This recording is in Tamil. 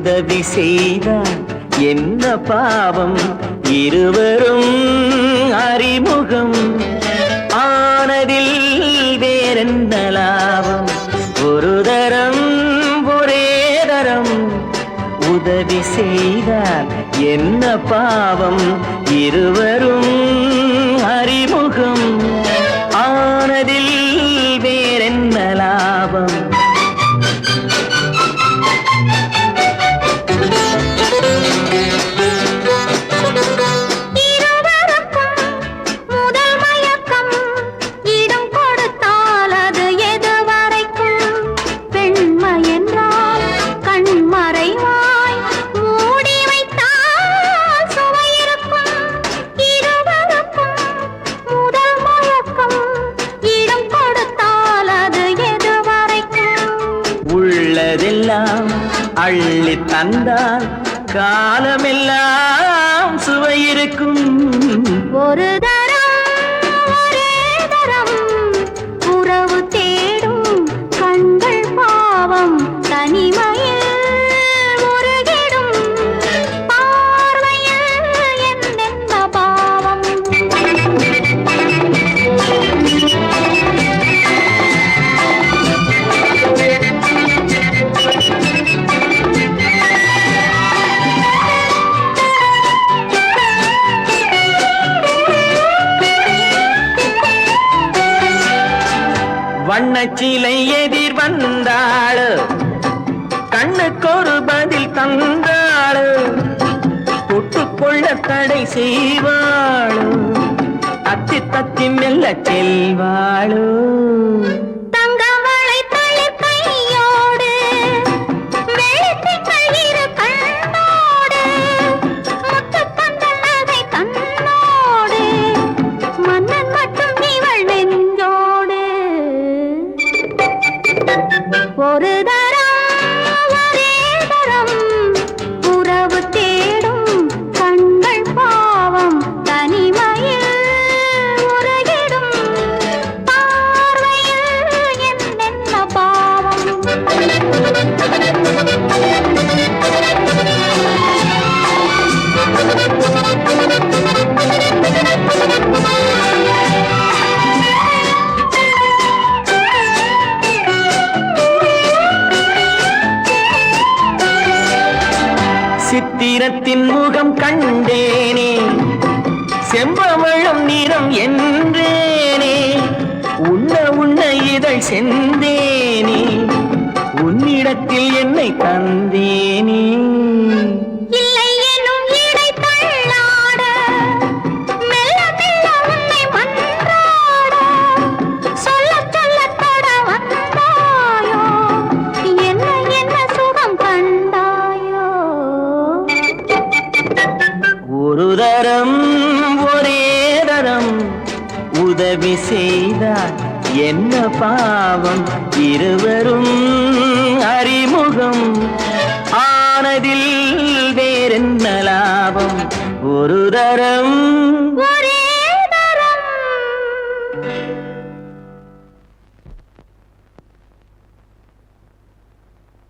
உதவி செய்தால் என்ன பாவம் இருவரும் அறிமுகம் ஆனதில் வேறென்ன லாபம் ஒரு தரம் ஒரே தரம் உதவி செய்தால் என்ன பாவம் இருவரும் அறிமுகம் ஆனதில் வேறென்ன லாபம் அள்ளி தந்தால் காலமெல்லாம் சுவையிருக்கும் ஒரு தரம் ஒரே தரம் உறவு தேடும் கண்கள் பாவம் தனிமையில் முருகிடும் பார்வையில் என்னென்ன பாவம் வண்ணச்சிலை எதிர் வந்தாள் கண்ணுக்கொரு பதில் தந்தாள் தொட்டுக்கொள்ள தடை செய்வாள் தத்தி தத்தி மெல்ல செல்வாளோ ஒரு தரம் ஒரே தரம் உறவு தேடும் கண்கள் பாவம் தனிமையில் உருகிடும் பார்வையில் என்னென்ன பாவம் சித்திரத்தின் முகம் கண்டேனே செம்பவளம் நிறம் என்றேனே உண்ண உண்ண இதழ் செந்தேனே உன்னிடத்தில் என்னை தந்தேனே ஒரு தரம் ஒரே தரம் உதவி செய்தால் என்ன பாவம் இருவரும் அறிமுகம் ஆனதில் வேறென்ன லாபம் ஒரு தரம்